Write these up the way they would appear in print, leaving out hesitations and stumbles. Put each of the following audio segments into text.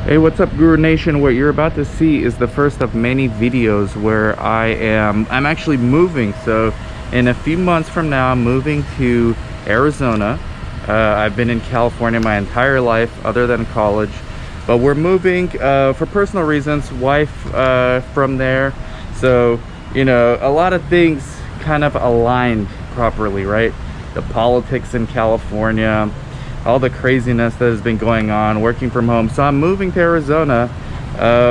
Hey, what's up, Guru Nation? What you're about to see is the first of many videos where I'm actually moving. So in a few months from now, I'm moving to Arizona. I've been in California my entire life other than college, but we're moving for personal reasons. Wife from there, so you know, a lot of things kind of aligned properly, right? The politics in California, all the craziness that has been going on, working from home. So I'm moving to Arizona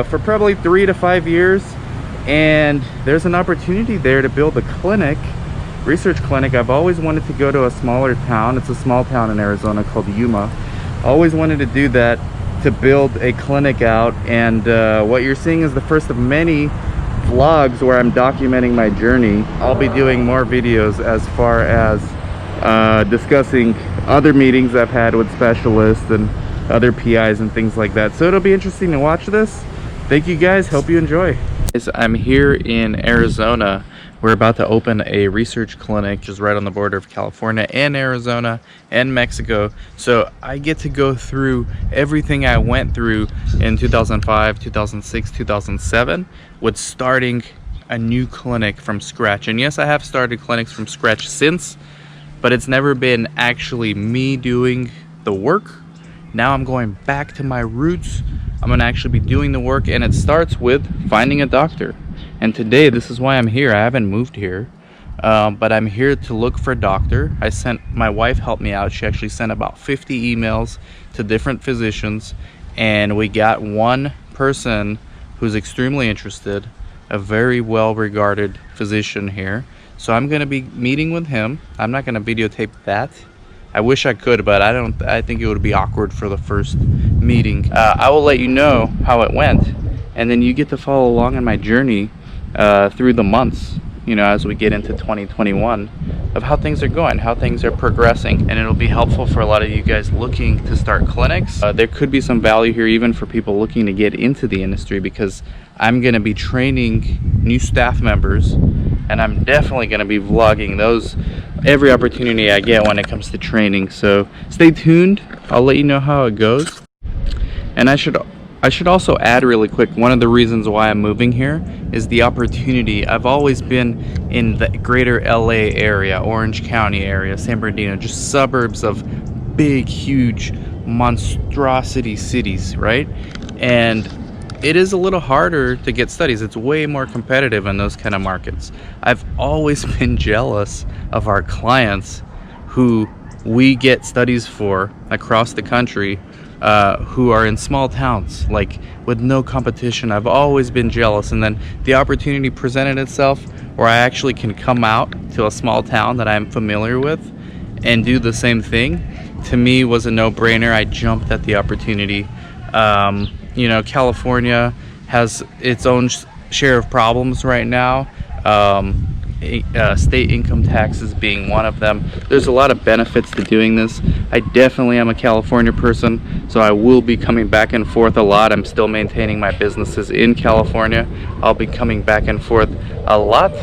for probably 3 to 5 years, and there's an opportunity there to build a clinic, research clinic. I've always wanted to go to a smaller town. It's a small town in Arizona called Yuma. Always wanted to do that, to build a clinic out. And what you're seeing is the first of many vlogs where I'm documenting my journey. I'll be doing more videos as far as discussing other meetings I've had with specialists and other PIs and things like that. So it'll be interesting to watch this. Thank you guys, hope you enjoy. I'm here in Arizona. We're about to open a research clinic just right on the border of California and Arizona and Mexico. So I get to go through everything I went through in 2005, 2006, 2007 with starting a new clinic from scratch. And yes, I have started clinics from scratch since, but it's never been actually me doing the work. Now I'm going back to my roots. I'm gonna actually be doing the work, and it starts with finding a doctor. And today, this is why I'm here. I haven't moved here, but I'm here to look for a doctor. My wife helped me out. She actually sent about 50 emails to different physicians, and we got one person who's extremely interested, a very well-regarded physician here. So I'm going to be meeting with him. I'm not going to videotape that. I wish I could, but I think it would be awkward for the first meeting. I will let you know how it went, and then you get to follow along on my journey through the months, you know, as we get into 2021, of how things are going, how things are progressing. And it'll be helpful for a lot of you guys looking to start clinics. There could be some value here even for people looking to get into the industry, because I'm going to be training new staff members, and I'm definitely going to be vlogging those every opportunity I get when it comes to training. So stay tuned. I'll let you know how it goes. And I should also add really quick, one of the reasons why I'm moving here is the opportunity. I've always been in the greater LA area, Orange County area, San Bernardino, just suburbs of big, huge monstrosity cities, right? And it is a little harder to get studies. It's way more competitive in those kind of markets. I've always been jealous of our clients who we get studies for across the country, who are in small towns, like with no competition. I've always been jealous, and then the opportunity presented itself where I actually can come out to a small town that I'm familiar with and do the same thing. To me, was a no-brainer. I jumped at the opportunity. You know, California has its own share of problems right now. State income taxes being one of them. There's a lot of benefits to doing this. I definitely am a California person, so I will be coming back and forth a lot. I'm still maintaining my businesses in California. I'll be coming back and forth a lot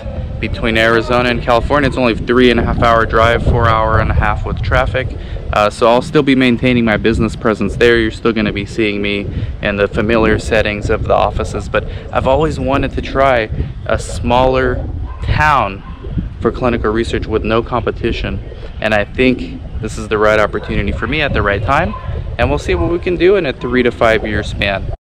between Arizona and California. It's only a 3.5 hour drive, 4.5 hours with traffic. So I'll still be maintaining my business presence there. You're still going to be seeing me in the familiar settings of the offices, but I've always wanted to try a smaller town for clinical research with no competition, and I think this is the right opportunity for me at the right time, and we'll see what we can do in a 3 to 5 year span.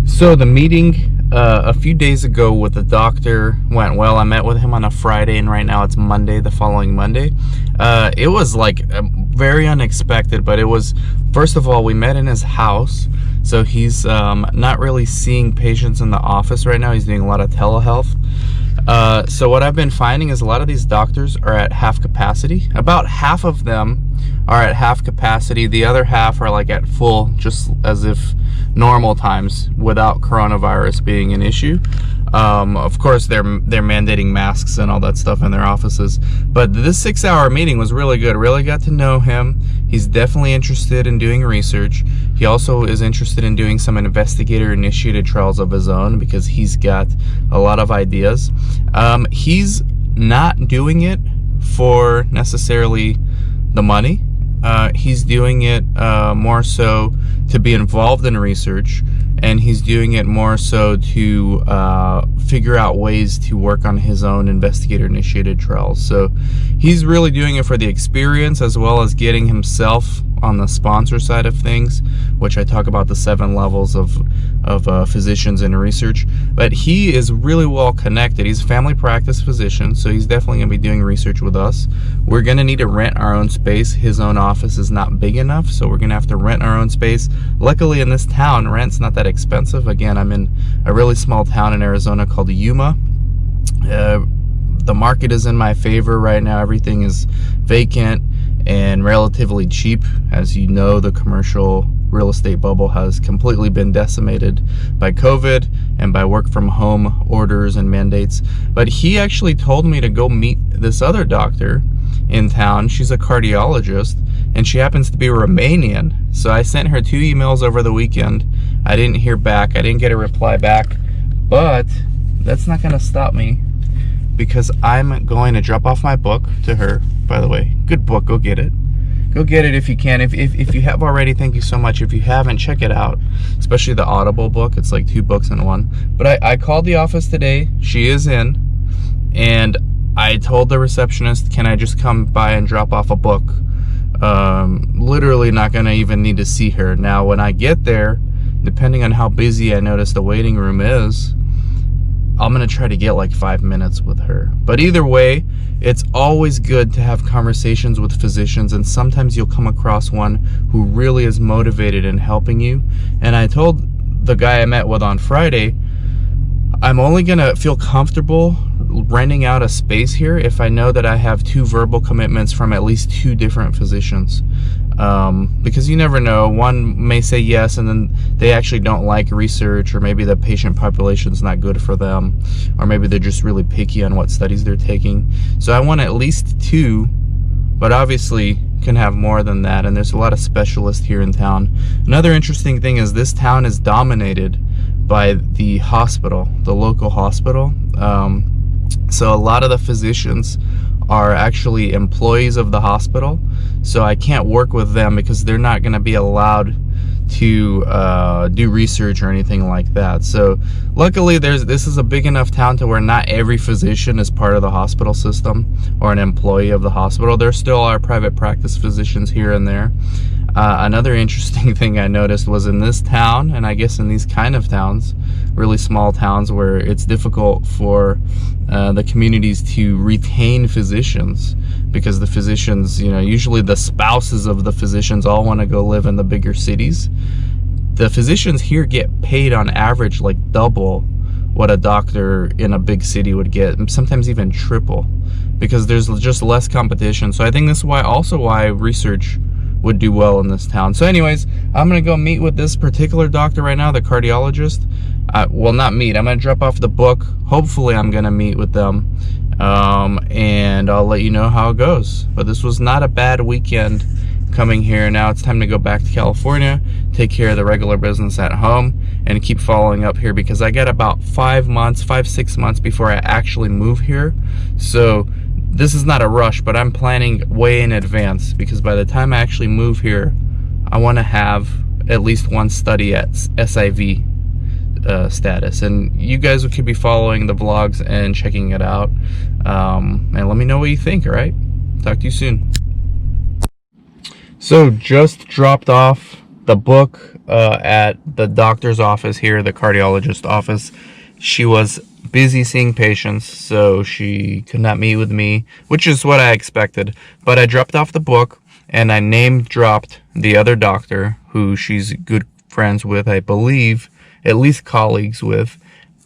So the meeting a few days ago with the doctor went well. I met with him on a Friday, and right now it's Monday, the following Monday. It was like very unexpected, but it was, first of all, we met in his house. So he's not really seeing patients in the office right now. He's doing a lot of telehealth. So what I've been finding is a lot of these doctors are at half capacity. About half of them are at half capacity. The other half are like at full, just as if normal times without coronavirus being an issue. Of course, they're mandating masks and all that stuff in their offices. But this 6-hour meeting was really good. Really got to know him. He's definitely interested in doing research. He also is interested in doing some investigator-initiated trials of his own, because he's got a lot of ideas. He's not doing it for necessarily the money. He's doing it more so to be involved in research, and he's doing it more so to figure out ways to work on his own investigator-initiated trials. So he's really doing it for the experience, as well as getting himself on the sponsor side of things, which I talk about the 7 levels of physicians in research. But he is really well connected. He's a family practice physician, so he's definitely going to be doing research with us. We're going to need to rent our own space. His own office is not big enough, so we're going to have to rent our own space. Luckily in this town, rent's not that expensive. Again, I'm in a really small town in Arizona called Yuma. The market is in my favor right now. Everything is vacant and relatively cheap. As you know, the commercial real estate bubble has completely been decimated by COVID and by work from home orders and mandates. But he actually told me to go meet this other doctor in town. She's a cardiologist, and she happens to be Romanian. So I sent her 2 emails over the weekend. I didn't hear back. I didn't get a reply back, but that's not going to stop me, because I'm going to drop off my book to her. By the way, good book, go get it. Go get it if you can. If you have already, thank you so much. If you haven't, check it out, especially the Audible book. It's like 2 books in one. But I called the office today. She is in, and I told the receptionist, can I just come by and drop off a book? Literally not gonna even need to see her. Now, when I get there, depending on how busy I notice the waiting room is, I'm gonna try to get like 5 minutes with her. But either way, it's always good to have conversations with physicians, and sometimes you'll come across one who really is motivated in helping you. And I told the guy I met with on Friday, I'm only gonna feel comfortable renting out a space here if I know that I have 2 verbal commitments from at least 2 different physicians. Because you never know, one may say yes and then they actually don't like research, or maybe the patient population is not good for them, or maybe they're just really picky on what studies they're taking. So I want at least 2, but obviously can have more than that, and there's a lot of specialists here in town. Another interesting thing is this town is dominated by the hospital, the local hospital. So a lot of the physicians are actually employees of the hospital, so I can't work with them because they're not going to be allowed to do research or anything like that. So luckily this is a big enough town to where not every physician is part of the hospital system or an employee of the hospital. There still are private practice physicians here and there. Another interesting thing I noticed was in this town, and I guess in these kind of towns, really small towns where it's difficult for the communities to retain physicians, because the physicians, you know, usually the spouses of the physicians all want to go live in the bigger cities. The physicians here get paid on average like double what a doctor in a big city would get, sometimes even triple, because there's just less competition. So I think this is why research would do well in this town. So anyways, I'm gonna go meet with this particular doctor right now, the cardiologist. Well, not meet, I'm gonna drop off the book. Hopefully I'm gonna meet with them, and I'll let you know how it goes. But this was not a bad weekend coming here. Now it's time to go back to California, take care of the regular business at home, and keep following up here, because I got about 5-6 months before I actually move here. So this is not a rush, but I'm planning way in advance, because by the time I actually move here, I want to have at least 1 study at SIV status. And you guys could be following the vlogs and checking it out, and let me know what you think. All right, talk to you soon. So just dropped off the book at the doctor's office here, the cardiologist office. She was busy seeing patients, so she could not meet with me, which is what I expected. But I dropped off the book, and I name dropped the other doctor who she's good friends with, I believe, at least colleagues with.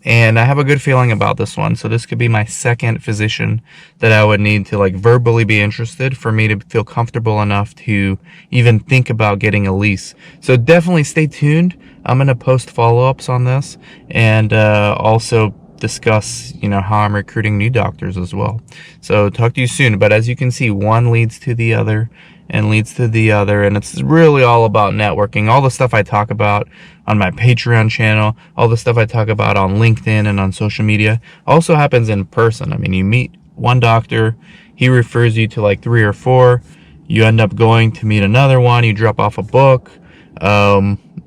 And I have a good feeling about this one. So this could be my second physician that I would need to like verbally be interested for me to feel comfortable enough to even think about getting a lease. So definitely stay tuned. I'm going to post follow-ups on this, and also discuss, you know, how I'm recruiting new doctors as well. So talk to you soon. But as you can see, one leads to the other and leads to the other, and it's really all about networking. All the stuff I talk about on my Patreon channel, all the stuff I talk about on LinkedIn and on social media also happens in person. I mean, you meet one doctor, he refers you to like 3 or 4, you end up going to meet another one, you drop off a book,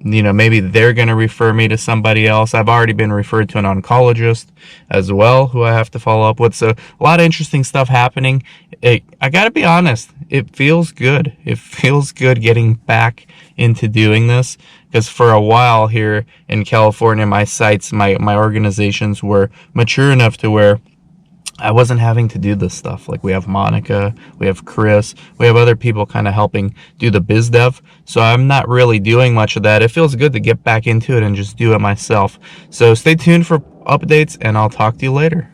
you know, maybe they're going to refer me to somebody else. I've already been referred to an oncologist as well, who I have to follow up with. So a lot of interesting stuff happening. I got to be honest, it feels good. It feels good getting back into doing this, because for a while here in California, my sites, my organizations were mature enough to where I wasn't having to do this stuff. Like, we have Monica, we have Chris, we have other people kind of helping do the biz dev. So I'm not really doing much of that. It feels good to get back into it and just do it myself. So stay tuned for updates, and I'll talk to you later.